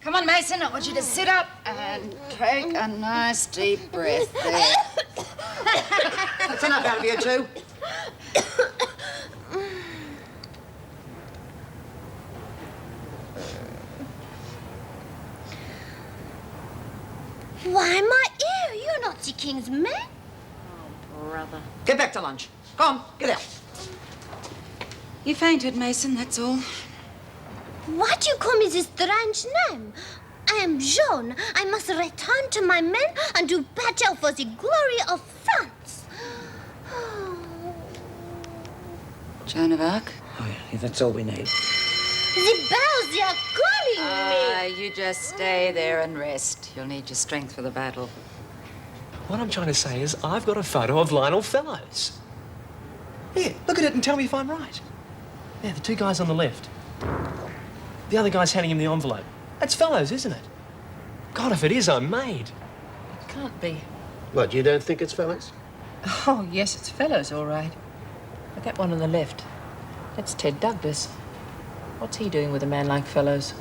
Come on, Mason, I want you to sit up and take a nice deep breath there. That's enough out of you two. Why, my ear, you're not the king's man. Oh, brother. Get back to lunch. Go on, get out. You fainted, Mason, that's all. Why do you call me this strange name? I am Joan. I must return to my men and do battle for the glory of France. Joan of Arc? Oh, yeah, that's all we need. The bells, they are calling me. You just stay there and rest. You'll need your strength for the battle. What I'm trying to say is I've got a photo of Lionel Fellows. Here, look at it and tell me if I'm right. Yeah, the two guys on the left. The other guy's handing him the envelope. That's Fellows, isn't it? God, if it is, I'm made. It can't be. What, you don't think it's Fellows? Oh, yes, it's Fellows, all right. But that one on the left, that's Ted Douglas. What's he doing with a man like Fellows?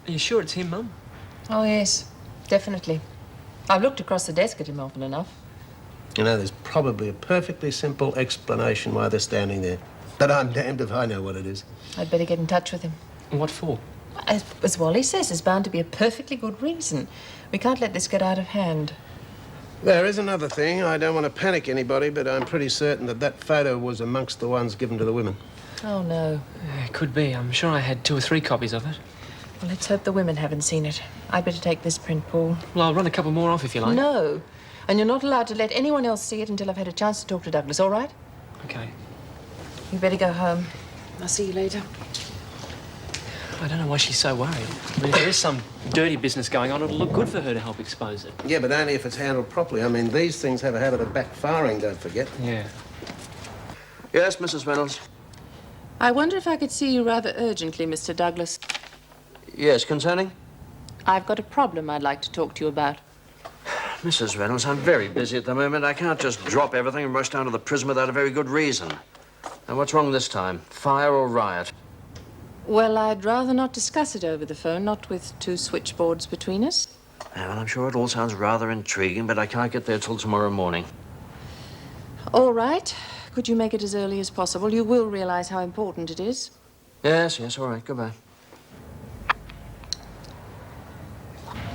Are you sure it's him, Mum? Oh, yes, definitely. I've looked across the desk at him often enough. You know, there's probably a perfectly simple explanation why they're standing there. But I'm damned if I know what it is. I'd better get in touch with him. What for? As Wally says, there's bound to be a perfectly good reason. We can't let this get out of hand. There is another thing. I don't want to panic anybody, but I'm pretty certain that that photo was amongst the ones given to the women. Oh, no. It could be. I'm sure I had 2 or 3 copies of it. Well, let's hope the women haven't seen it. I'd better take this print, Paul. Well, I'll run a couple more off if you like. No. And you're not allowed to let anyone else see it until I've had a chance to talk to Douglas, all right? OK. You better go home. I'll see you later. I don't know why she's so worried. I mean, if there is some dirty business going on, it'll look good for her to help expose it. Yeah, but only if it's handled properly. I mean, these things have a habit of backfiring, don't forget. Yeah. Yes, Mrs. Reynolds? I wonder if I could see you rather urgently, Mr. Douglas. Yes, concerning? I've got a problem I'd like to talk to you about. Mrs. Reynolds, I'm very busy at the moment. I can't just drop everything and rush down to the prison without a very good reason. Now, what's wrong this time? Fire or riot? Well, I'd rather not discuss it over the phone, not with 2 switchboards between us. Yeah, well, I'm sure it all sounds rather intriguing, but I can't get there till tomorrow morning. All right. Could you make it as early as possible? You will realize how important it is. Yes, all right. Goodbye.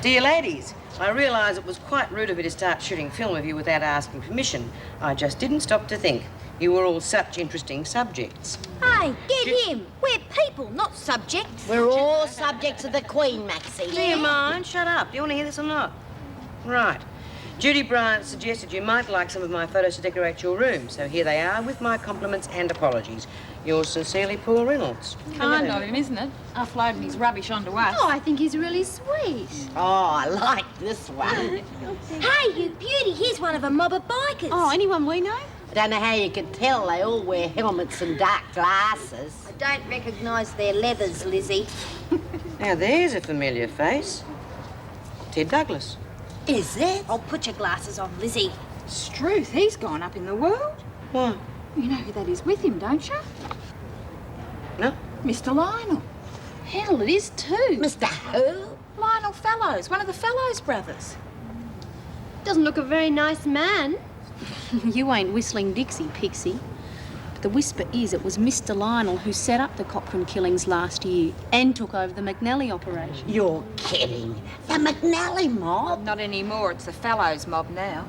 Dear ladies, I realise it was quite rude of me to start shooting film of you without asking permission. I just didn't stop to think. You were all such interesting subjects. Hey, get him. We're people, not subjects. We're all subjects of the Queen, Maxie. Do you mind? Shut up. Do you want to hear this or not? Right. Judy Bryant suggested you might like some of my photos to decorate your room, so here they are with my compliments and apologies. Yours sincerely, Paul Reynolds. Kind of him, isn't it? Offloading his rubbish onto us. Oh, I think he's really sweet. Oh, I like this one. Hey, you beauty, here's one of a mob of bikers. Oh, anyone we know? I don't know how you can tell. They all wear helmets and dark glasses. I don't recognise their leathers, Lizzie. Now, there's a familiar face. Ted Douglas. Is it? Oh, put your glasses on, Lizzie. Struth, he's gone up in the world. What? You know who that is with him, don't you? No? Mr. Lionel. Hell, it is too. Mr. Who? Lionel Fellows, one of the Fellows brothers. Doesn't look a very nice man. You ain't whistling Dixie, Pixie. But the whisper is it was Mr. Lionel who set up the Cochrane killings last year and took over the McNally operation. You're kidding. The McNally mob? Not anymore. It's the Fellows mob now.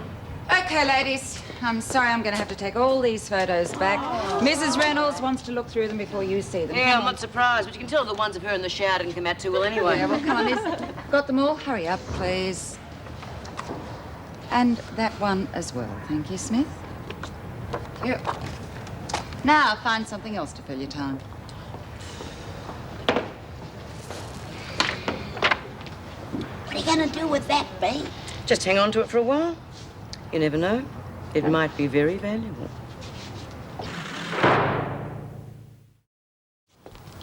OK, ladies. I'm sorry I'm going to have to take all these photos back. Mrs. Reynolds wants to look through them before you see them. Yeah, I'm not surprised, but you can tell the ones of her in the shower didn't come out too well anyway. Yeah, well, come on, Liz. Got them all? Hurry up, please. And that one as well. Thank you, Smith. Here. Now, find something else to fill your time. What are you going to do with that bait? Just hang on to it for a while. You never know. It might be very valuable.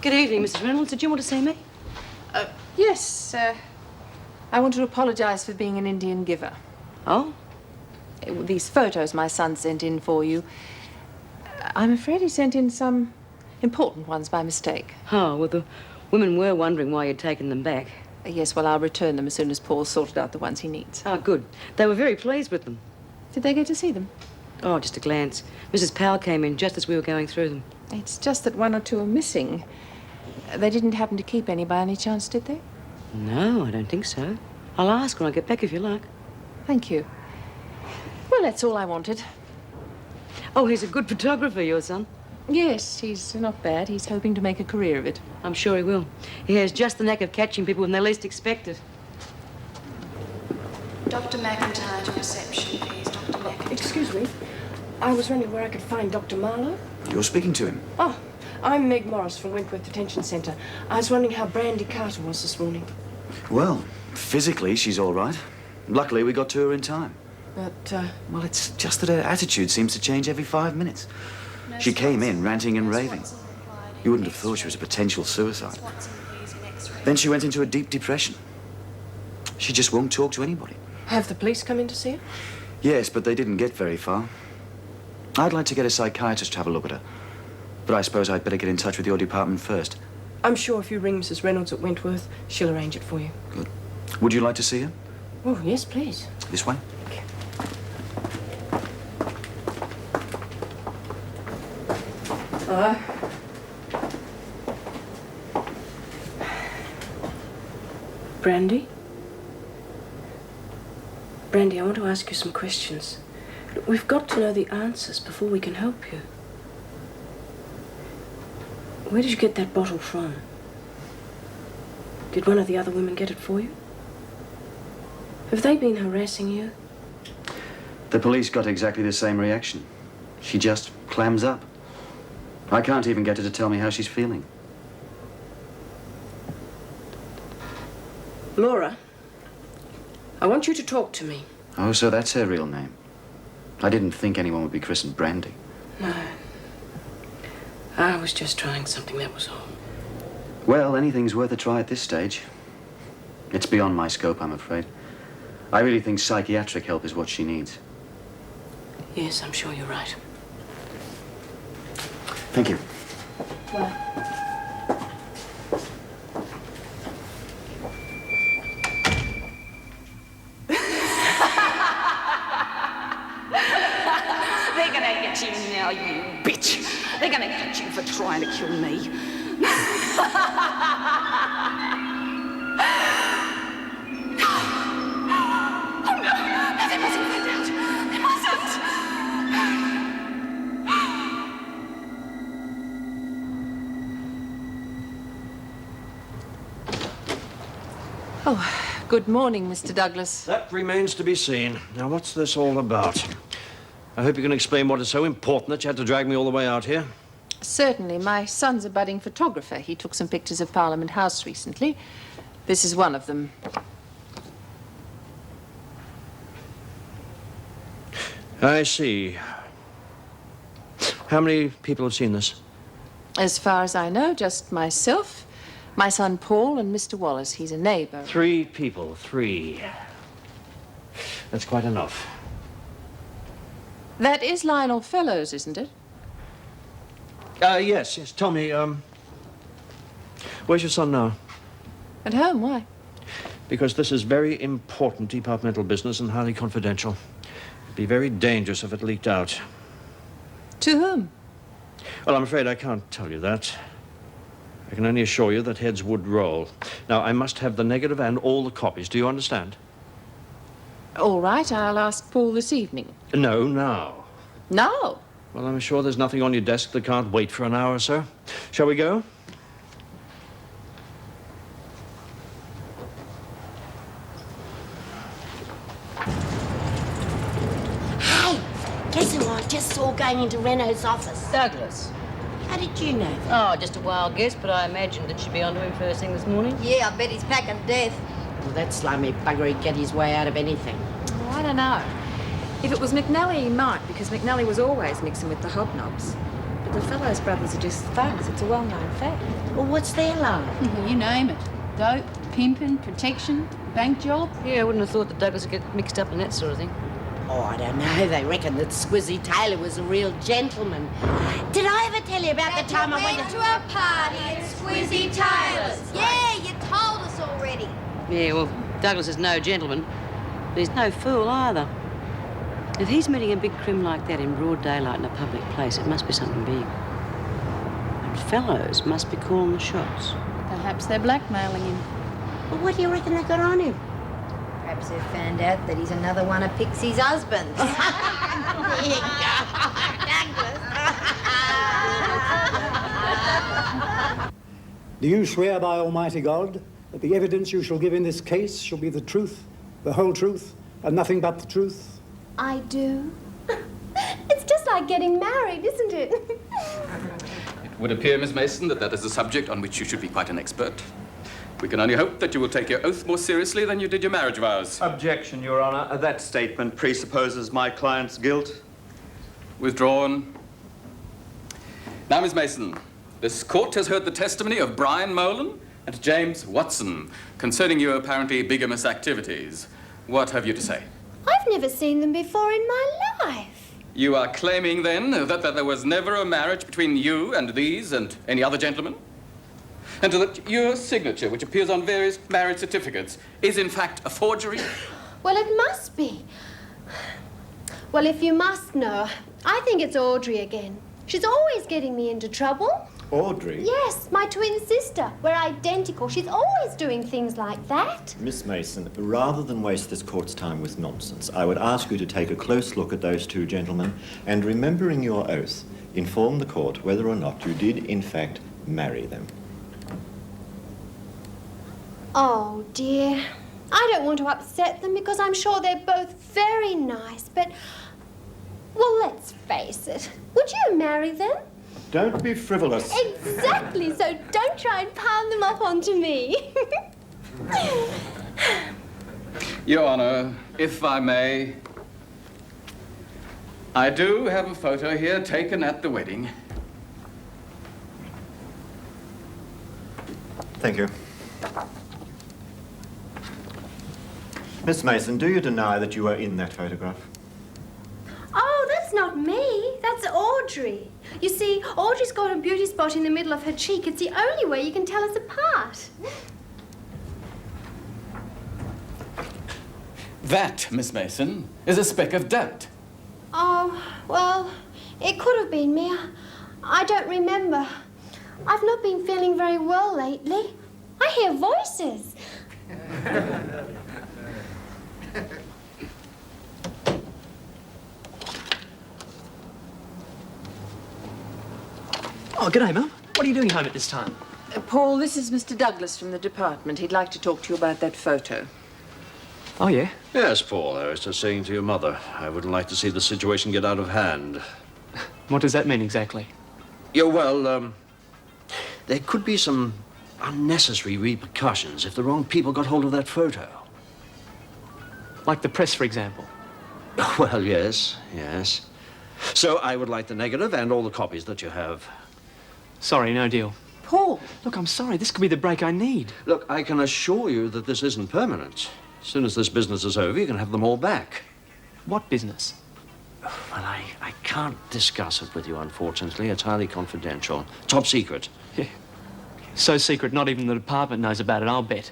Good evening, Mrs. Reynolds. Did you want to see me? Yes, I want to apologize for being an Indian giver. Oh, These photos my son sent in for you. I'm afraid he sent in some important ones by mistake. Oh, well, the women were wondering why you'd taken them back. Yes, well, I'll return them as soon as Paul's sorted out the ones he needs. Oh, good. They were very pleased with them. Did they get to see them? Oh, just a glance. Mrs. Powell came in just as we were going through them. It's just that one or two are missing. They didn't happen to keep any by any chance, did they? No, I don't think so. I'll ask when I get back if you like. Thank you. Well, that's all I wanted. Oh, he's a good photographer, your son. Yes, he's not bad. He's hoping to make a career of it. I'm sure he will. He has just the knack of catching people when they least expect it. Dr. McIntyre to reception, please. Dr. McIntyre. Excuse me. I was wondering where I could find Dr. Marlowe. You're speaking to him. Oh, I'm Meg Morris from Wentworth Detention Centre. I was wondering how Brandy Carter was this morning. Well, physically, she's all right. Luckily, we got to her in time. But, Well, it's just that her attitude seems to change every 5 minutes. She came in ranting and raving. You wouldn't have thought she was a potential suicide. Then she went into a deep depression. She just won't talk to anybody. have the police come in to see her? Yes, but they didn't get very far. I'd like to get a psychiatrist to have a look at her. But I suppose I'd better get in touch with your department first. I'm sure if you ring Mrs. Reynolds at Wentworth, she'll arrange it for you. Good. Would you like to see her? Oh, yes, please. This way? Okay. Brandy? Brandy, I want to ask you some questions. Look, we've got to know the answers before we can help you. Where did you get that bottle from? Did one of the other women get it for you? Have they been harassing you? The police got exactly the same reaction. She just clams up. I can't even get her to tell me how she's feeling. Laura, I want you to talk to me. Oh, so that's her real name. I didn't think anyone would be christened Brandy. No. I was just trying something, that was all. Well, anything's worth a try at this stage. It's beyond my scope, I'm afraid. I really think psychiatric help is what she needs. Yes, I'm sure you're right. Thank you. Bye. They're gonna get you now, you bitch. They're gonna get you for trying to kill me. Oh no, they mustn't find out. They mustn't. Oh, good morning, Mr. Douglas. That remains to be seen. Now, what's this all about? I hope you can explain what is so important that you had to drag me all the way out here. Certainly. My son's a budding photographer. He took some pictures of Parliament House recently. This is one of them. I see. How many people have seen this? As far as I know, just myself, my son Paul, and Mr. Wallace. He's a neighbor. 3 people. 3. That's quite enough. That is Lionel Fellows, isn't it? Yes. Tell me, where's your son now? At home, why? Because this is very important departmental business and highly confidential. It'd be very dangerous if it leaked out. To whom? Well, I'm afraid I can't tell you that. I can only assure you that heads would roll. Now, I must have the negative and all the copies. Do you understand? All right, I'll ask Paul this evening. No, now. No? Well, I'm sure there's nothing on your desk that can't wait for an hour or so. Shall we go? Hey, guess who I just saw going into Renault's office? Douglas. How did you know? Oh, just a wild guess, but I imagined that she'd be onto him first thing this morning. Yeah, I bet he's packing death. Well, that slimy bugger, he'd get his way out of anything. Oh, I don't know. If it was McNally, he might, because McNally was always mixing with the hobnobs. But the Fellows brothers are just thugs. It's a well-known fact. Well, what's their line? You name it. Dope, pimping, protection, bank job. Yeah, I wouldn't have thought that Douglas would get mixed up in that sort of thing. Oh, I don't know. They reckon that Squizzy Taylor was a real gentleman. Did I ever tell you about the time I went to a party at Squizzy Taylor's? Yeah, you told us already. Yeah, well, Douglas is no gentleman, but he's no fool either. If he's meeting a big crim like that in broad daylight in a public place, it must be something big. And Fellows must be calling the shots. Perhaps they're blackmailing him. Well, what do you reckon they got on him? Perhaps they've found out that he's another one of Pixie's husbands. Do you swear by Almighty God that the evidence you shall give in this case shall be the truth, the whole truth, and nothing but the truth? I do. It's just like getting married, isn't it? It would appear, Miss Mason, that that is a subject on which you should be quite an expert. We can only hope that you will take your oath more seriously than you did your marriage vows. Objection, Your Honor. That statement presupposes my client's guilt. Withdrawn. Now, Miss Mason, this court has heard the testimony of Brian Molan and James Watson concerning your apparently bigamous activities. What have you to say? I've never seen them before in my life. You are claiming, then, that there was never a marriage between you and these and any other gentleman? And that your signature, which appears on various marriage certificates, is in fact a forgery? Well, it must be. Well, if you must know, I think it's Audrey again. She's always getting me into trouble. Audrey? Yes, my twin sister. We're identical. She's always doing things like that. Miss Mason, rather than waste this court's time with nonsense, I would ask you to take a close look at those two gentlemen and, remembering your oath, inform the court whether or not you did, in fact, marry them. Oh, dear. I don't want to upset them because I'm sure they're both very nice, but... Well, let's face it. Would you marry them? Don't be frivolous. Exactly, so don't try and palm them off onto me. Your Honor, if I may, I do have a photo here taken at the wedding. Thank you. Miss Mason, do you deny that you were in that photograph? Oh, that's not me. That's Audrey. You see, Audrey's got a beauty spot in the middle of her cheek. It's the only way you can tell us apart. That, Miss Mason, is a speck of dirt. Oh, well, it could have been me. I don't remember. I've not been feeling very well lately. I hear voices. Oh, g'day, Mum. What are you doing home at this time? Paul, this is Mr. Douglas from the department. He'd like to talk to you about that photo. Oh, yeah? Yes, Paul. I was just saying to your mother, I wouldn't like to see the situation get out of hand. What does that mean exactly? Yeah, well, there could be some unnecessary repercussions if the wrong people got hold of that photo. Like the press, for example? Well, yes. So I would like the negative and all the copies that you have. Sorry, no deal. Paul! Look, I'm sorry. This could be the break I need. Look, I can assure you that this isn't permanent. As soon as this business is over, you can have them all back. What business? Well, I can't discuss it with you, unfortunately. It's highly confidential. Top secret. Yeah. So secret, not even the department knows about it, I'll bet.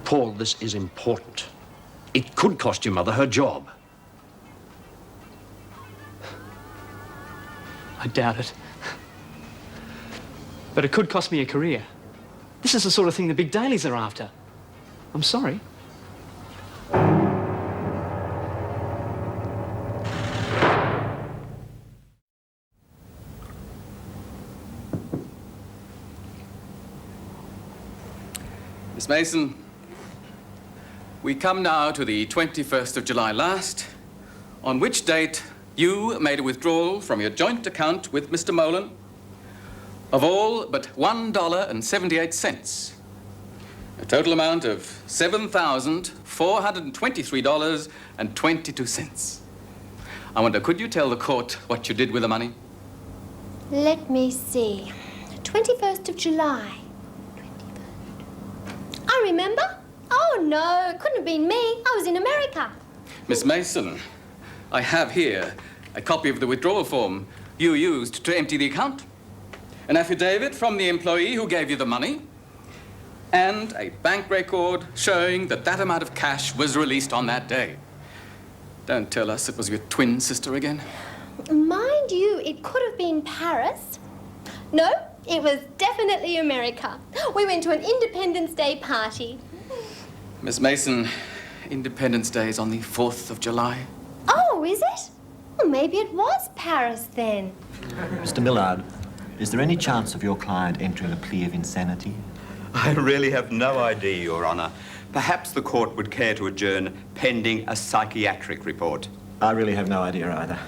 Paul, this is important. It could cost your mother her job. I doubt it. But it could cost me a career. This is the sort of thing the big dailies are after. I'm sorry. Miss Mason, we come now to the 21st of July last, on which date you made a withdrawal from your joint account with Mr. Molan of all but $1.78, a total amount of $7,423.22. I wonder, could you tell the court what you did with the money? Let me see. 21st of July. I remember. Oh, no, it couldn't have been me. I was in America. Miss Mason, I have here a copy of the withdrawal form you used to empty the account, an affidavit from the employee who gave you the money, and a bank record showing that that amount of cash was released on that day. Don't tell us it was your twin sister again. Mind you, it could have been Paris. No, it was definitely America. We went to an Independence Day party. Miss Mason, Independence Day is on the 4th of July. Oh, is it? Well, maybe it was Paris then. Mr. Millard, is there any chance of your client entering a plea of insanity? I really have no idea, Your Honour. Perhaps the court would care to adjourn pending a psychiatric report. I really have no idea either.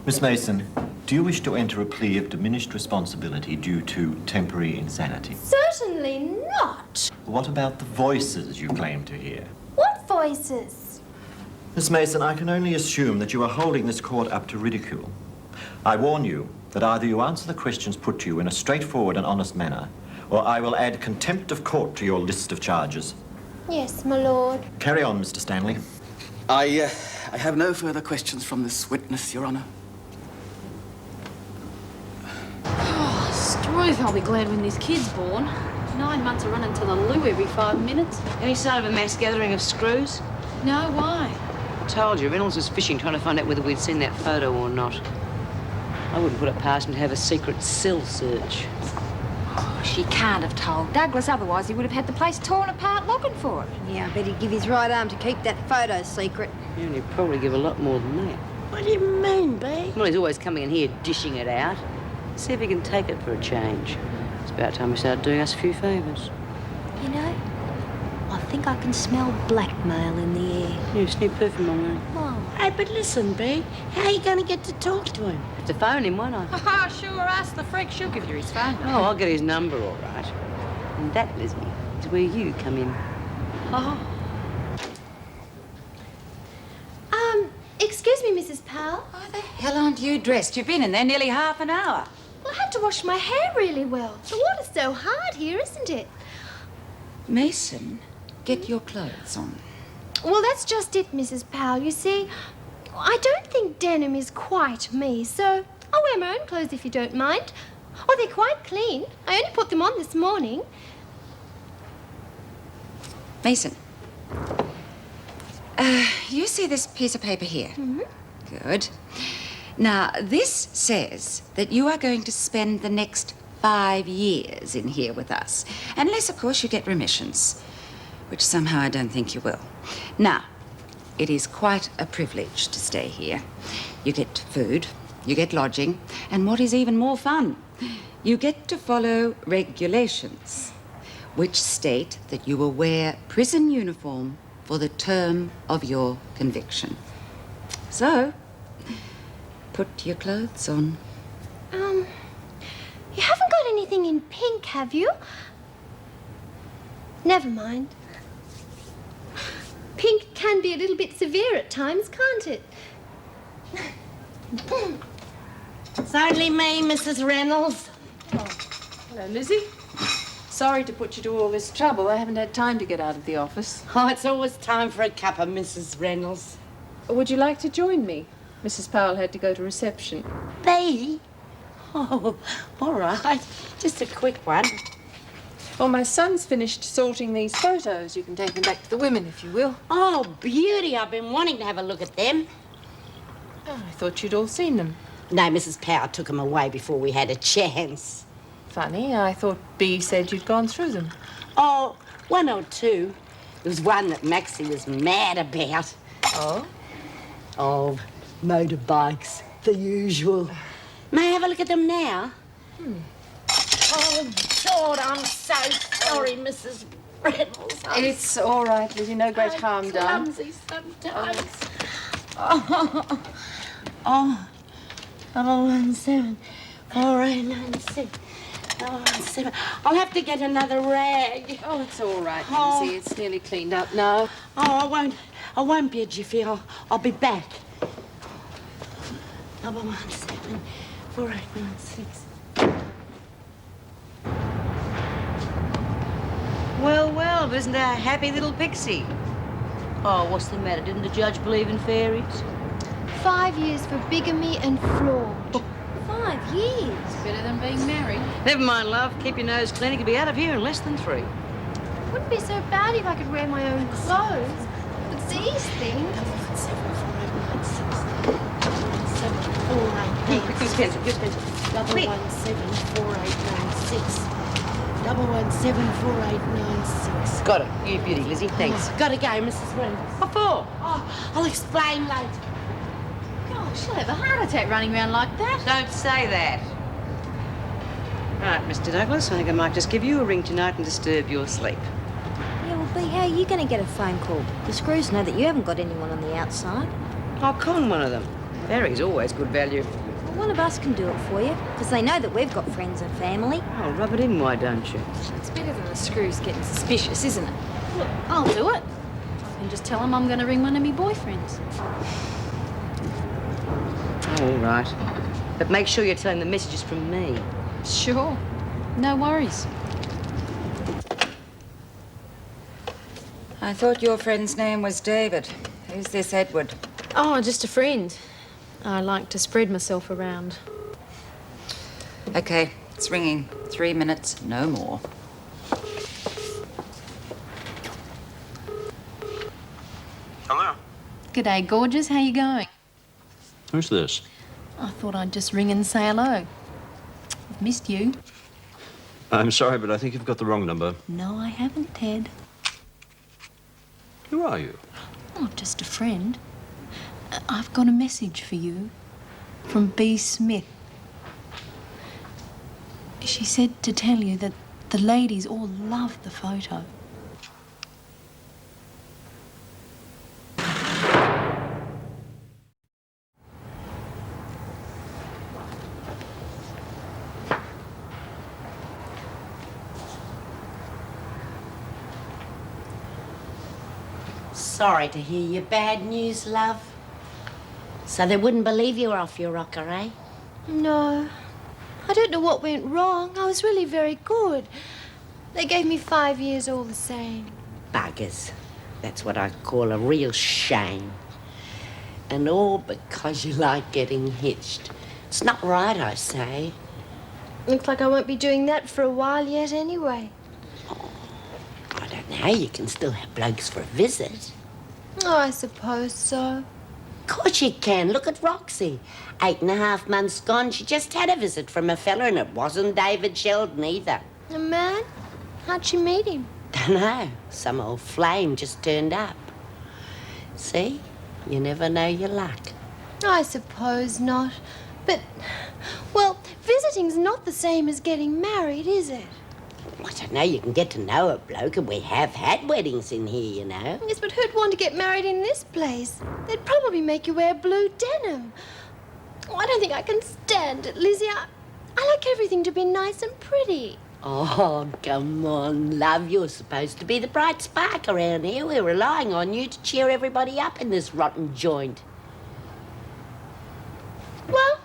Miss Mason, do you wish to enter a plea of diminished responsibility due to temporary insanity? Certainly not. What about the voices you claim to hear? What voices? Miss Mason, I can only assume that you are holding this court up to ridicule. I warn you that either you answer the questions put to you in a straightforward and honest manner, or I will add contempt of court to your list of charges. Yes, my lord. Carry on, Mr. Stanley. I have no further questions from this witness, Your Honour. Oh, Struth, I'll be glad when this kid's born. 9 months of running to the loo every 5 minutes. Any sign of a mass gathering of screws? No, why? I told you, Reynolds was fishing, trying to find out whether we'd seen that photo or not. I wouldn't put it past him to have a secret cell search. Oh, she can't have told Douglas, otherwise he would have had the place torn apart looking for it. Yeah, I bet he'd give his right arm to keep that photo secret. Yeah, and he'd probably give a lot more than that. What do you mean, B? Well, he's always coming in here dishing it out. See if he can take it for a change. It's about time he started doing us a few favours. You know, I think I can smell blackmail in the air. You sniff perfume on there. Oh. Hey, but listen, B, how are you going to get to talk to him? Have to phone him, won't I? Ah, sure, ask the freak. She'll give you his phone. Oh, I'll get his number, all right. And that, Lizzie, is where you come in. Oh. Excuse me, Mrs. Powell. Why the hell aren't you dressed? You've been in there nearly half an hour. Well, I had to wash my hair really well. The water's so hard here, isn't it? Mason, get your clothes on. Well, that's just it, Mrs. Powell. You see, I don't think denim is quite me, so I'll wear my own clothes if you don't mind. Oh, they're quite clean. I only put them on this morning. Mason, you see this piece of paper here? Mm-hmm. Good. Now, this says that you are going to spend the next 5 years in here with us. Unless, of course, you get remissions, which somehow I don't think you will. Now, it is quite a privilege to stay here. You get food, you get lodging, and what is even more fun, you get to follow regulations, which state that you will wear prison uniform for the term of your conviction. So, put your clothes on. You haven't got anything in pink, have you? Never mind. Pink can be a little bit severe at times, can't it? It's only me, Mrs. Reynolds. Hello, Lizzie. Sorry to put you to all this trouble. I haven't had time to get out of the office. Oh, it's always time for a cuppa, Mrs. Reynolds. Would you like to join me? Mrs. Powell had to go to reception. B? Oh, all right. Just a quick one. Well, my son's finished sorting these photos. You can take them back to the women, if you will. Oh, beauty. I've been wanting to have a look at them. Oh, I thought you'd all seen them. No, Mrs. Powell took them away before we had a chance. Funny, I thought Bea said you'd gone through them. Oh, one or two. There was one that Maxie was mad about. Oh? Oh, motorbikes, the usual. May I have a look at them now? Oh, God, I'm so sorry, Mrs. Reynolds. It's all right, Lizzie. No great harm done. Clumsy sometimes. Oh, 017 4896 017. I'll have to get another rag. Oh, it's all right, Oh. Lizzie. It's nearly cleaned up now. Oh, I won't be a jiffy. I'll be back. 017 4896. Well, well, well, but isn't our happy little Pixie? Oh, what's the matter? Didn't the judge believe in fairies? 5 years for bigamy and fraud. 5 years? Better than being married. Never mind, love. Keep your nose clean. You could be out of here in less than 3. Wouldn't be so bad if I could wear my own clothes. But these things... use pencil, use pencil. 1174896. 1174896. Got it. You beauty, Lizzie. Thanks. Gotta go, Mrs. Reynolds. What for? Oh, I'll explain later. Gosh, she'll have a heart attack running around like that. Don't say that. Right, Mr. Douglas, I think I might just give you a ring tonight and disturb your sleep. Yeah, well, Bea, how are you going to get a phone call? The screws know that you haven't got anyone on the outside. I'll con one of them. Fairy's always good value. Well, one of us can do it for you, because they know that we've got friends and family. Oh, rub it in, why don't you? It's better than the screws getting suspicious, isn't it? Look, I'll do it. And just tell them I'm going to ring one of my boyfriends. All right. But make sure you're telling the messages from me. Sure. No worries. I thought your friend's name was David. Who's this Edward? Oh, just a friend. I like to spread myself around. Okay, it's ringing. 3 minutes, no more. Hello. G'day, gorgeous. How you going? Who's this? I thought I'd just ring and say hello. I've missed you. I'm sorry, but I think you've got the wrong number. No, I haven't, Ted. Who are you? Oh, just a friend. I've got a message for you from B. Smith. She said to tell you that the ladies all love the photo. Sorry to hear your bad news, love. So they wouldn't believe you were off your rocker, eh? No. I don't know what went wrong. I was really very good. They gave me 5 years all the same. Buggers. That's what I call a real shame. And all because you like getting hitched. It's not right, I say. Looks like I won't be doing that for a while yet anyway. I don't know. You can still have blokes for a visit. Oh, I suppose so. Of course you can. Look at Roxy. 8.5 months gone. She just had a visit from a fella, and it wasn't David Sheldon either. A man? How'd she meet him? Dunno. Some old flame just turned up. See? You never know your luck. I suppose not. But, well, visiting's not the same as getting married, is it? I don't know. You can get to know a bloke, and we have had weddings in here, you know. Yes, but who'd want to get married in this place? They'd probably make you wear blue denim. Oh, I don't think I can stand it, Lizzie. I like everything to be nice and pretty. Oh, come on, love. You're supposed to be the bright spark around here. We're relying on you to cheer everybody up in this rotten joint. Well,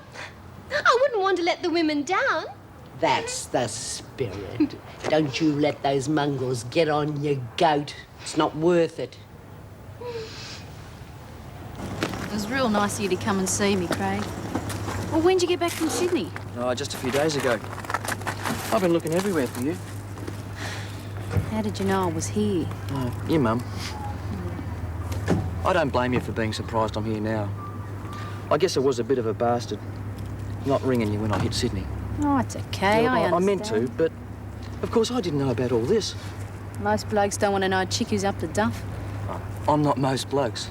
I wouldn't want to let the women down. That's the spirit. Don't you let those mongrels get on your goat. It's not worth it. It was real nice of you to come and see me, Craig. Well, when'd you get back from Sydney? Oh, just a few days ago. I've been looking everywhere for you. How did you know I was here? Oh, your mum. I don't blame you for being surprised I'm here now. I guess I was a bit of a bastard, not ringing you when I hit Sydney. Oh, it's okay, Yeah, I I understand. meant to, but of course I didn't know about all this. Most blokes don't want to know a chick who's up to duff. I'm not most blokes.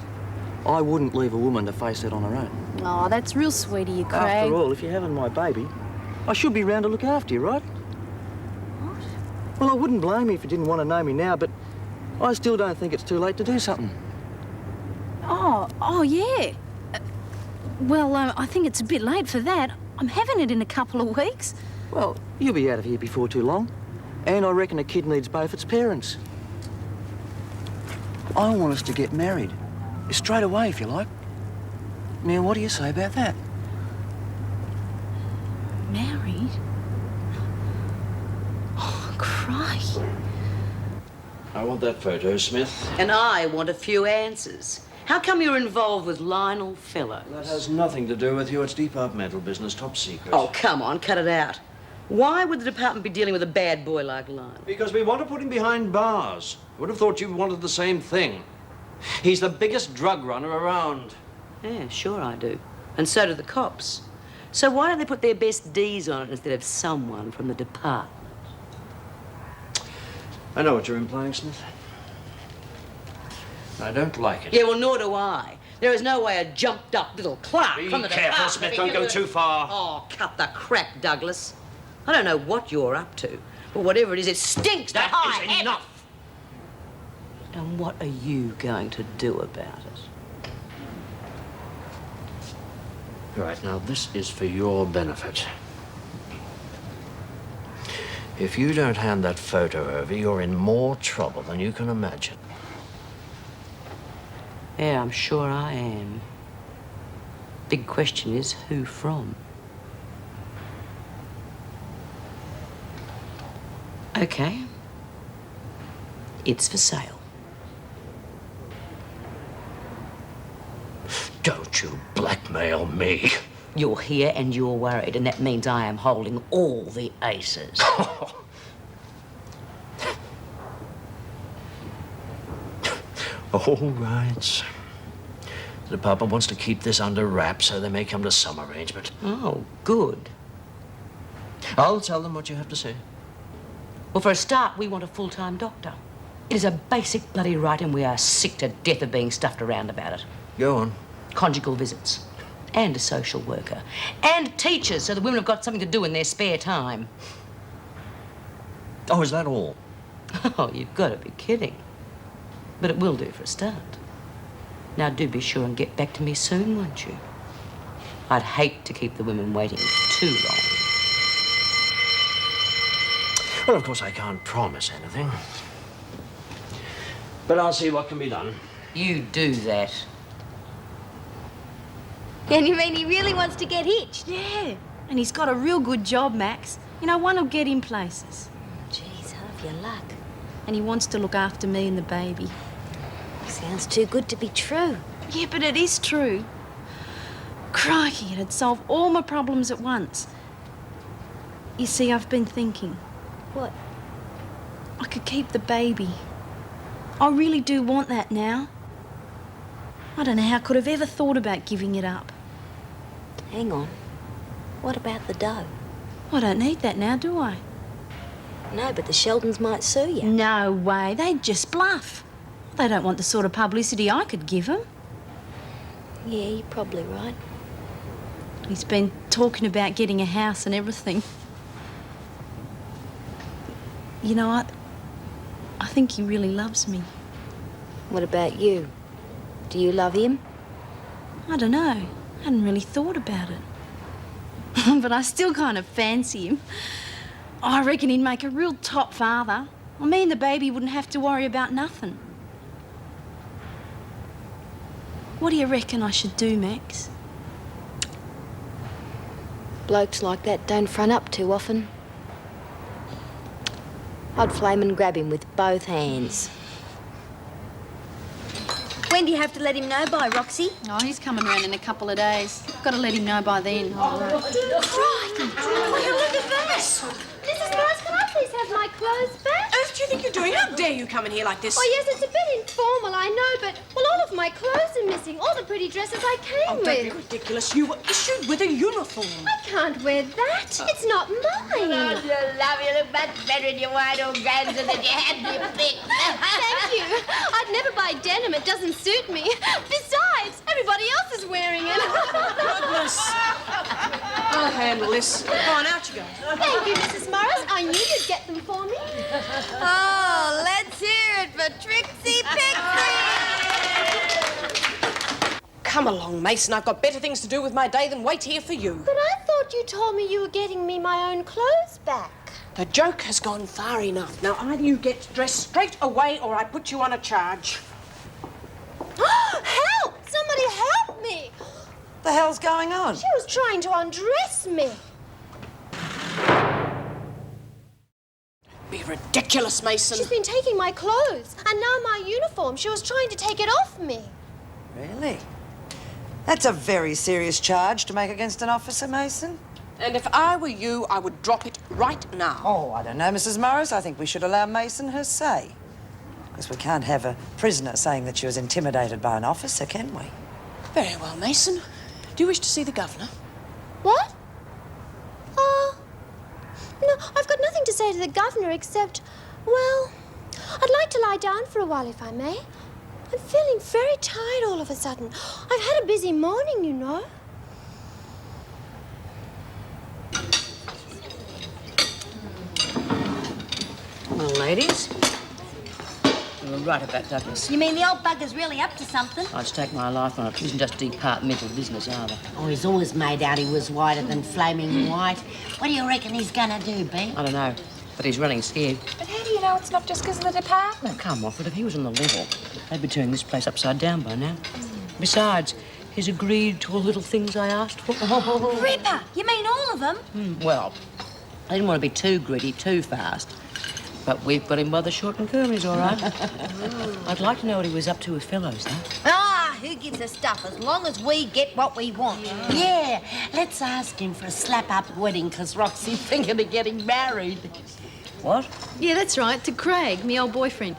I wouldn't leave a woman to face that on her own. Oh, that's real sweet of you, Craig. After all, if you're having my baby, I should be round to look after you, right? What? Well, I wouldn't blame you if you didn't want to know me now, but I still don't think it's too late to do something. Oh, yeah. Well, I think it's a bit late for that. I'm having it in a couple of weeks. Well, you'll be out of here before too long. And I reckon a kid needs both its parents. I want us to get married. Straight away, if you like. Now, what do you say about that? Married? Oh, Christ. I want that photo, Smith. And I want a few answers. How come you're involved with Lionel Fellows? That has nothing to do with you. It's departmental business, top secret. Oh, come on, cut it out. Why would the department be dealing with a bad boy like Lionel? Because we want to put him behind bars. I would have thought you wanted the same thing. He's the biggest drug runner around. Yeah, sure I do. And so do the cops. So why don't they put their best D's on it instead of someone from the department? I know what you're implying, Smith. I don't like it. Yeah, well, nor do I. There is no way a jumped-up little clerk from the Be careful, department... Smith. Don't go too far. Oh, cut the crap, Douglas. I don't know what you're up to, but whatever it is, it stinks to high That is enough. And what are you going to do about it? Right, now, this is for your benefit. If you don't hand that photo over, you're in more trouble than you can imagine. Yeah, I'm sure I am. Big question is, who from? Okay. It's for sale. Don't you blackmail me. You're here and you're worried, and that means I am holding all the aces. All right. The department wants to keep this under wraps, so they may come to some arrangement. Oh, good. I'll tell them what you have to say. Well, for a start, we want a full-time doctor. It is a basic bloody right, and we are sick to death of being stuffed around about it. Go on. Conjugal visits. And a social worker. And teachers, so the women have got something to do in their spare time. Oh, is that all? Oh, you've got to be kidding. But it will do for a start. Now, do be sure and get back to me soon, won't you? I'd hate to keep the women waiting too long. Well, of course, I can't promise anything. But I'll see what can be done. You do that. And you mean he really wants to get hitched? Yeah, and he's got a real good job, Max. You know, one will get him places. Jeez, half your luck. And he wants to look after me and the baby. Sounds too good to be true. Yeah, but it is true. Crikey, it'd solve all my problems at once. You see, I've been thinking. What? I could keep the baby. I really do want that now. I don't know how I could have ever thought about giving it up. Hang on. What about the dough? I don't need that now, do I? No, but the Sheldons might sue you. No way. They'd just bluff. They don't want the sort of publicity I could give them. Yeah, you're probably right. He's been talking about getting a house and everything. You know, I think he really loves me. What about you? Do you love him? I don't know. I hadn't really thought about it. But I still kind of fancy him. I reckon he'd make a real top father. Well, me and the baby wouldn't have to worry about nothing. What do you reckon I should do, Max? Blokes like that don't front up too often. I'd flame and grab him with both hands. When do you have to let him know by, Roxy? Oh, he's coming round in a couple of days. Got to let him know by then. Crikey! Well, look at that! Mrs. Morris, can I please have my clothes back? Earth do you think you're doing? How dare you come in here like this? Oh, yes, it's a bit informal, I know, but, well, all of my clothes are missing. All the pretty dresses I came with. Don't be ridiculous. You were issued with a uniform. I can't wear that. It's not mine. Oh, you love you look much better in your white organza than you had me picked. Thank you. I'd never buy denim. It doesn't suit me. Besides, everybody else is wearing it. Goodness. I'll handle this. Go on, out you go. Thank you, Mrs. Morris. I knew you'd get them for me. Oh, let's hear it for Trixie Pixie. Come along, Mason. I've got better things to do with my day than wait here for you. But I thought you told me you were getting me my own clothes back. The joke has gone far enough. Now, either you get dressed straight away or I put you on a charge. Help! Somebody help me! The hell's going on? She was trying to undress me. Be ridiculous. ridiculous, Mason. She's been taking my clothes and now my uniform. She was trying to take it off me. Really? That's a very serious charge to make against an officer, Mason. And if I were you, I would drop it right now. Oh, I don't know, Mrs. Morris. I think we should allow Mason her say. Because we can't have a prisoner saying that she was intimidated by an officer, can we? Very well, Mason. Do you wish to see the governor? What? No, I've got nothing to say to the governor except, well, I'd like to lie down for a while if I may. I'm feeling very tired all of a sudden. I've had a busy morning, you know. Well, ladies, you were right about Douglas. You mean the old bugger's really up to something? I'd stake my life on it. It isn't just departmental business either. Oh, he's always made out he was whiter than flaming white. What do you reckon he's gonna do, Ben? I don't know, but he's running scared. But how do you know it's not just because of the department? Come off it. If he was on the level, they'd be turning this place upside down by now. Besides, he's agreed to all the little things I asked for. Ripper! You mean all of them? Well, I didn't want to be too greedy too fast. But we've got him by the short and curlies, all right. I'd like to know what he was up to with fellows, though. Ah, who gives a stuff as long as we get what we want? Yeah, let's ask him for a slap-up wedding because Roxy's thinking of getting married. What? Yeah, that's right, to Craig, me old boyfriend.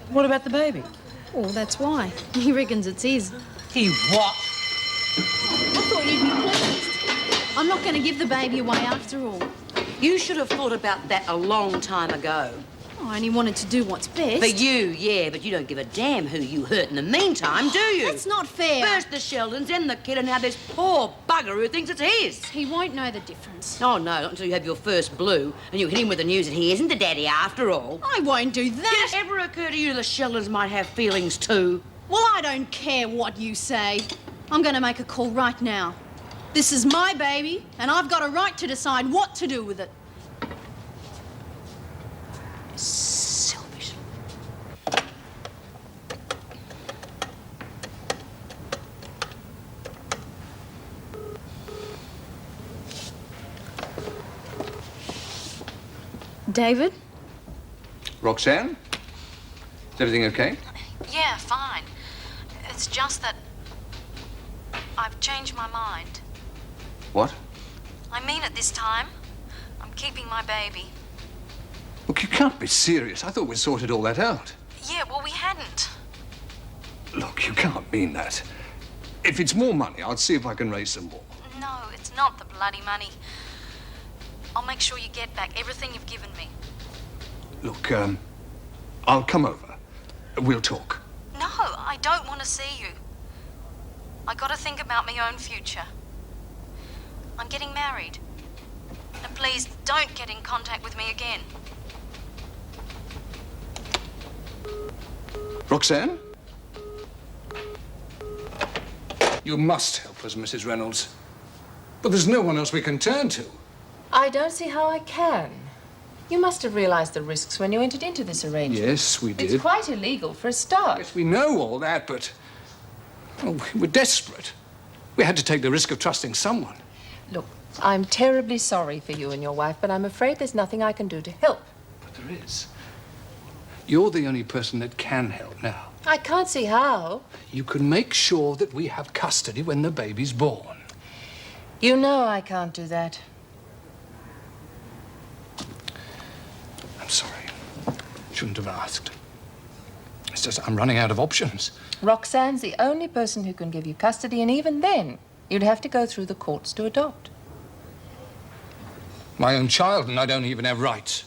What about the baby? Oh, that's why. He reckons it's his. He what? I thought you'd be pleased. I'm not going to give the baby away after all. You should have thought about that a long time ago. Oh, I only wanted to do what's best. For you, yeah, but you don't give a damn who you hurt in the meantime, do you? That's not fair. First the Sheldons, then the kid, and now this poor bugger who thinks it's his. He won't know the difference. Oh, no, not until you have your first blue and you hit him with the news that he isn't the daddy after all. I won't do that. Did it ever occur to you the Sheldons might have feelings too? Well, I don't care what you say. I'm going to make a call right now. This is my baby, and I've got a right to decide what to do with it. Selfish. David? Roxanne? Is everything okay? Yeah, fine. It's just that I've changed my mind. What? I mean it this time. I'm keeping my baby. Look, you can't be serious. I thought we'd sorted all that out. Yeah, well, we hadn't. Look, you can't mean that. If it's more money, I'll see if I can raise some more. No, it's not the bloody money. I'll make sure you get back everything you've given me. Look, I'll come over. We'll talk. No, I don't want to see you. I got to think about my own future. I'm getting married. Now, please, don't get in contact with me again. Roxanne? You must help us, Mrs. Reynolds. But there's no one else we can turn to. I don't see how I can. You must have realised the risks when you entered into this arrangement. Yes, we did. It's quite illegal for a start. Yes, we know all that, but well, we were desperate. We had to take the risk of trusting someone. Look, I'm terribly sorry for you and your wife, but I'm afraid there's nothing I can do to help. But there is. You're the only person that can help now. I can't see how. You can make sure that we have custody when the baby's born. You know I can't do that. I'm sorry. Shouldn't have asked. It's just I'm running out of options. Roxanne's the only person who can give you custody, and even then, you'd have to go through the courts to adopt. My own child, and I don't even have rights.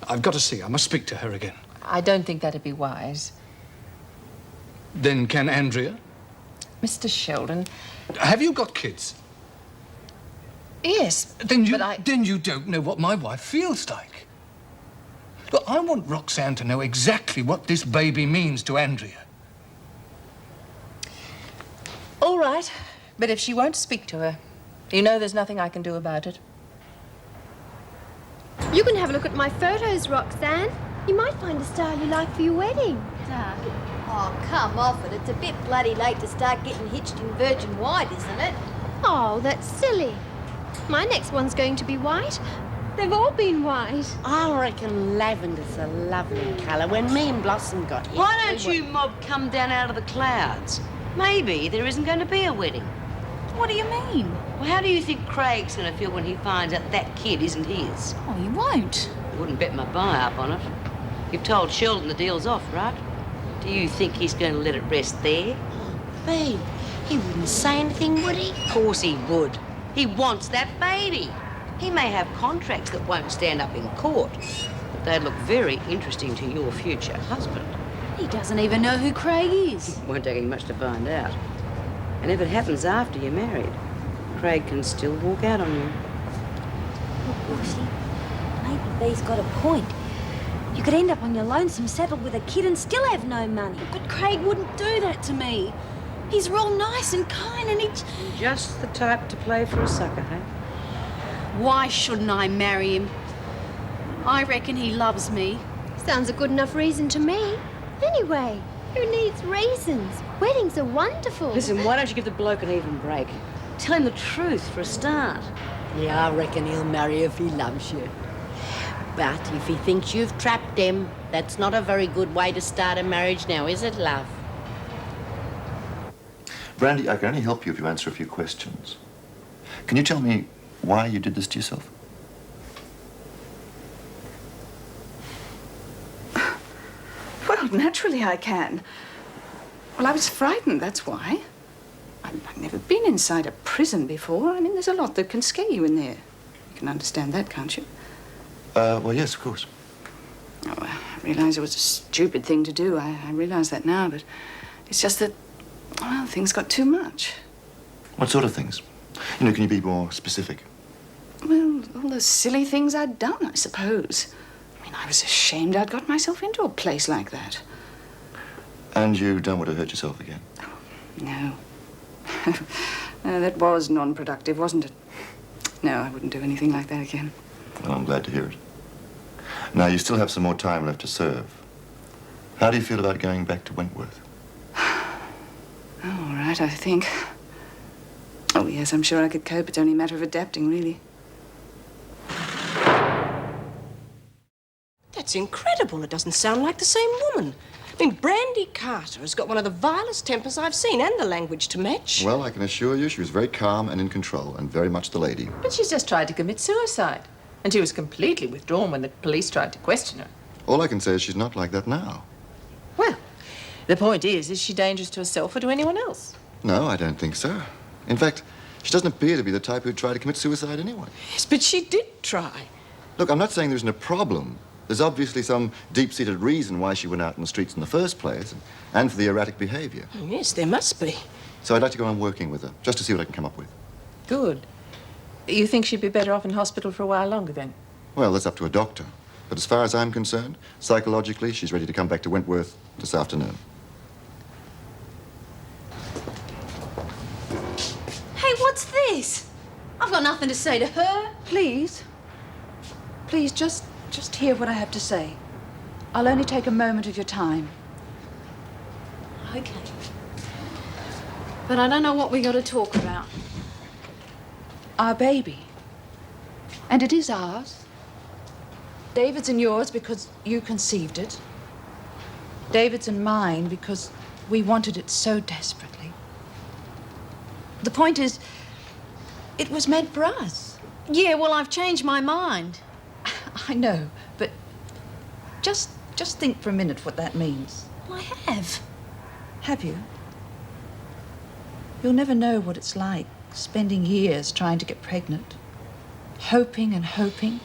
I've got to see. I must speak to her again. I don't think that'd be wise. Then can Andrea? Mr. Sheldon. Have you got kids? Yes, then you don't know what my wife feels like. Look, I want Roxanne to know exactly what this baby means to Andrea. All right, but if she won't speak to her, you know there's nothing I can do about it. You can have a look at my photos, Roxanne. You might find a style you like for your wedding. Oh, come off it. It's a bit bloody late to start getting hitched in virgin white, isn't it? Oh, that's silly. My next one's going to be white. They've all been white. I reckon lavender's a lovely colour. When me and Blossom got here... Why don't you mob come down out of the clouds? Maybe there isn't going to be a wedding. What do you mean? Well, how do you think Craig's going to feel when he finds out that kid isn't his? Oh, he won't. I wouldn't bet my buy up on it. You've told Sheldon the deal's off, right? Do you think he's going to let it rest there? Babe, he wouldn't say anything, would he? Of course he would. He wants that baby. He may have contracts that won't stand up in court, but they'd look very interesting to your future husband. He doesn't even know who Craig is. Won't take him much to find out. And if it happens after you're married, Craig can still walk out on you. Look, Wolfie, maybe Bee's got a point. You could end up on your lonesome, settled with a kid and still have no money. But Craig wouldn't do that to me. He's real nice and kind and Just the type to play for a sucker, hey? Why shouldn't I marry him? I reckon he loves me. Sounds a good enough reason to me. Anyway, who needs reasons? Weddings are wonderful. Listen, why don't you give the bloke an even break? Tell him the truth for a start. Yeah, I reckon he'll marry if he loves you. But if he thinks you've trapped him, that's not a very good way to start a marriage now, is it, love? Brandy, I can only help you if you answer a few questions. Can you tell me why you did this to yourself? Well, naturally I can. Well, I was frightened, that's why. I've never been inside a prison before. I mean, there's a lot that can scare you in there. You can understand that, can't you? Well, yes, of course. Oh, I realise it was a stupid thing to do. I realise that now, but it's just that, well, things got too much. What sort of things? You know, can you be more specific? Well, all the silly things I'd done, I suppose. I mean, I was ashamed I'd got myself into a place like that. And you don't want to hurt yourself again? No. No, that was non-productive, wasn't it? No, I wouldn't do anything like that again. Well, I'm glad to hear it. Now, you still have some more time left to serve. How do you feel about going back to Wentworth? All right, I think. Oh, yes, I'm sure I could cope. It's only a matter of adapting, really. That's incredible. It doesn't sound like the same woman. I mean, Brandy Carter has got one of the vilest tempers I've seen, and the language to match. Well, I can assure you she was very calm and in control, and very much the lady. But she's just tried to commit suicide. And she was completely withdrawn when the police tried to question her. All I can say is she's not like that now. Well, the point is she dangerous to herself or to anyone else? No, I don't think so. In fact, she doesn't appear to be the type who'd try to commit suicide anyway. Yes, but she did try. Look, I'm not saying there isn't a problem. There's obviously some deep-seated reason why she went out in the streets in the first place, and for the erratic behavior. Oh, yes, there must be. So I'd like to go on working with her, just to see what I can come up with. Good. You think she'd be better off in hospital for a while longer, then? Well, that's up to a doctor. But as far as I'm concerned, psychologically, she's ready to come back to Wentworth this afternoon. Hey, what's this? I've got nothing to say to her. Please. Please, just hear what I have to say. I'll only take a moment of your time. Okay. But I don't know what we got to talk about. Our baby. And it is ours. David's and yours because you conceived it. David's and mine because we wanted it so desperately. The point is, it was meant for us. Yeah, well, I've changed my mind. I know, but just think for a minute what that means. Well, I have. Have you? You'll never know what it's like, spending years trying to get pregnant. Hoping and hoping.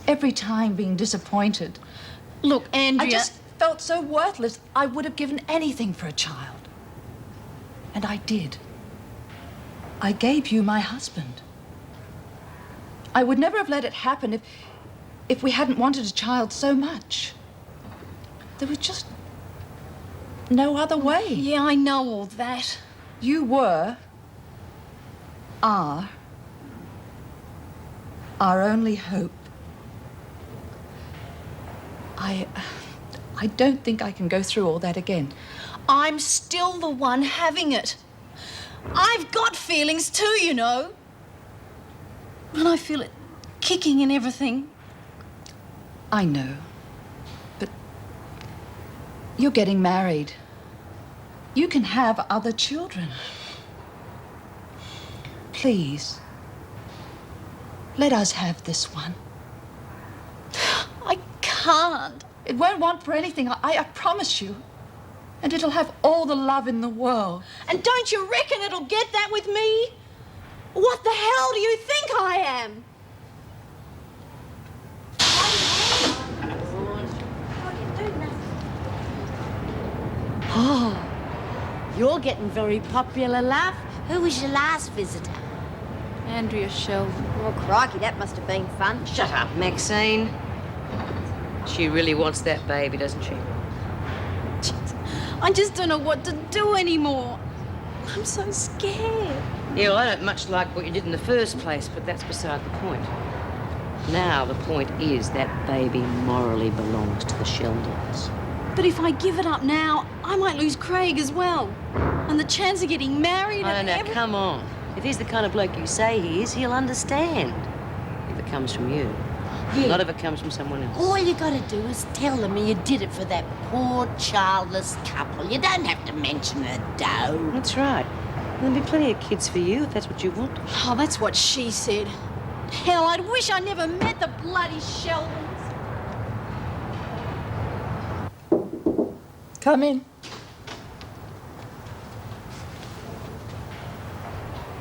Every time being disappointed. Look, Andrea... I just felt so worthless. I would have given anything for a child. And I did. I gave you my husband. I would never have let it happen if we hadn't wanted a child so much. There was just no other way. Yeah, I know all that. You are our only hope. I don't think I can go through all that again. I'm still the one having it. I've got feelings too, you know. And I feel it kicking and everything. I know. But you're getting married. You can have other children. Please, let us have this one. I can't. It won't want for anything, I promise you. And it'll have all the love in the world. And don't you reckon it'll get that with me? What the hell do you think I am? Oh, you're getting very popular, love. Who was your last visitor? Andrea Sheldon. Oh, crikey, that must have been fun. Shut up, Maxine. She really wants that baby, doesn't she? I just don't know what to do anymore. I'm so scared. Yeah, well, I don't much like what you did in the first place, but that's beside the point. Now, the point is that baby morally belongs to the Sheldons. But if I give it up now, I might lose Craig as well. And the chance of getting married Oh, and now, come on. If he's the kind of bloke you say he is, he'll understand. If it comes from you. Yeah. Not if it comes from someone else. All you gotta do is tell them you did it for that poor childless couple. You don't have to mention a dough. That's right. There'll be plenty of kids for you if that's what you want. Oh, that's what she said. Hell, I wish I never met the bloody Sheldons. Come in.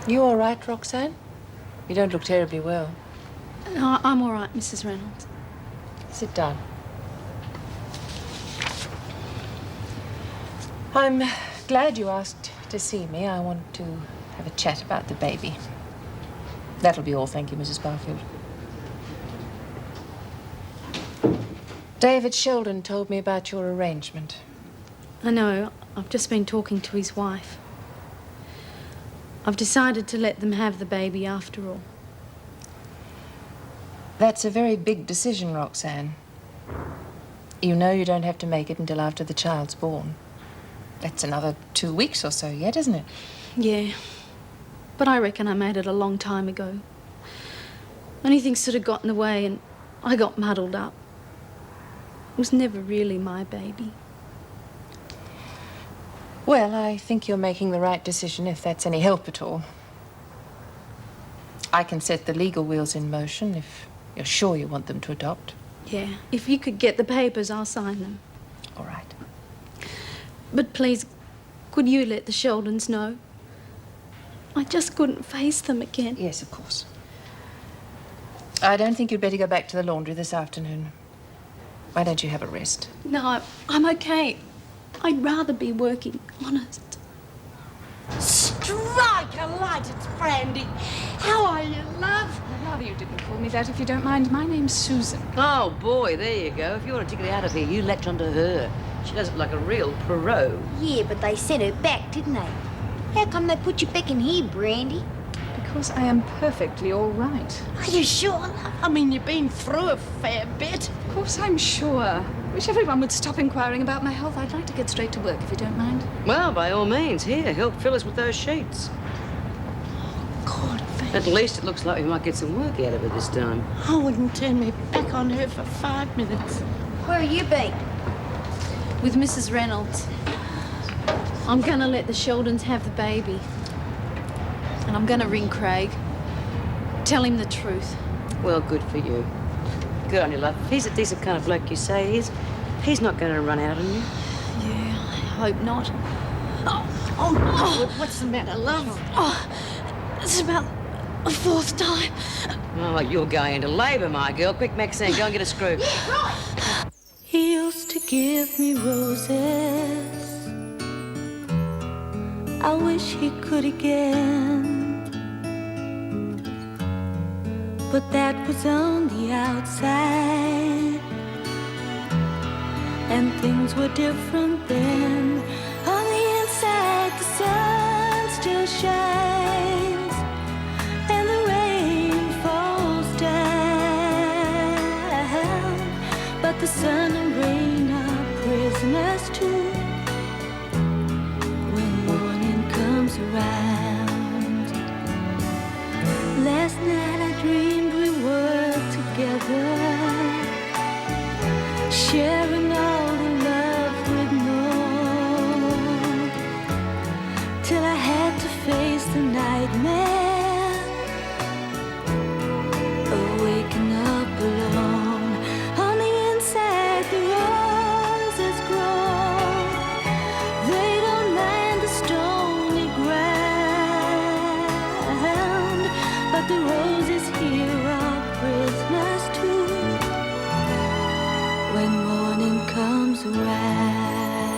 You all right, Roxanne? You don't look terribly well. No, I'm all right, Mrs. Reynolds. Sit down. I'm glad you asked to see me. I want to have a chat about the baby. That'll be all, thank you, Mrs. Barfield. David Sheldon told me about your arrangement. I know. I've just been talking to his wife. I've decided to let them have the baby after all. That's a very big decision, Roxanne. You know you don't have to make it until after the child's born. That's another 2 weeks or so yet, isn't it? Yeah. But I reckon I made it a long time ago. Only things sort of got in the way and I got muddled up. It was never really my baby. Well, I think you're making the right decision, if that's any help at all. I can set the legal wheels in motion if you're sure you want them to adopt. Yeah. If you could get the papers, I'll sign them. All right. But please, could you let the Sheldons know? I just couldn't face them again. Yes, of course. I don't think you'd better go back to the laundry this afternoon. Why don't you have a rest? No, I'm okay. I'd rather be working, honest. Strike a light, it's Brandy. How are you, love? I'd rather you didn't call me that if you don't mind. My name's Susan. Oh, boy, there you go. If you want to get out of here, you latch onto her. She does it like a real pro. Yeah, but they sent her back, didn't they? How come they put you back in here, Brandy? Because I am perfectly all right. Are you sure, love? I mean, you've been through a fair bit. Of course I'm sure. Wish everyone would stop inquiring about my health. I'd like to get straight to work, if you don't mind. Well, by all means, here, help Phyllis with those sheets. God, At least it looks like we might get some work out of her this time. I wouldn't turn my back on her for 5 minutes. Where have you been? With Mrs. Reynolds. I'm gonna let the Sheldons have the baby. And I'm gonna ring Craig. Tell him the truth. Well, good for you. Good on you, love. If he's a decent kind of bloke you say he is, he's not going to run out on you. Yeah, I hope not. Oh, God, what's the matter, love? Oh, it's about the 4th time. Oh, you're going into labour, my girl. Quick, Maxine, go and get a screw. He used to give me roses. I wish he could again. But that was on the outside, and things were different then. On the inside, the sun still shines, and the rain falls down. But the sun and rain are prisoners too when morning comes around. Last night I dreamed we were morning comes around.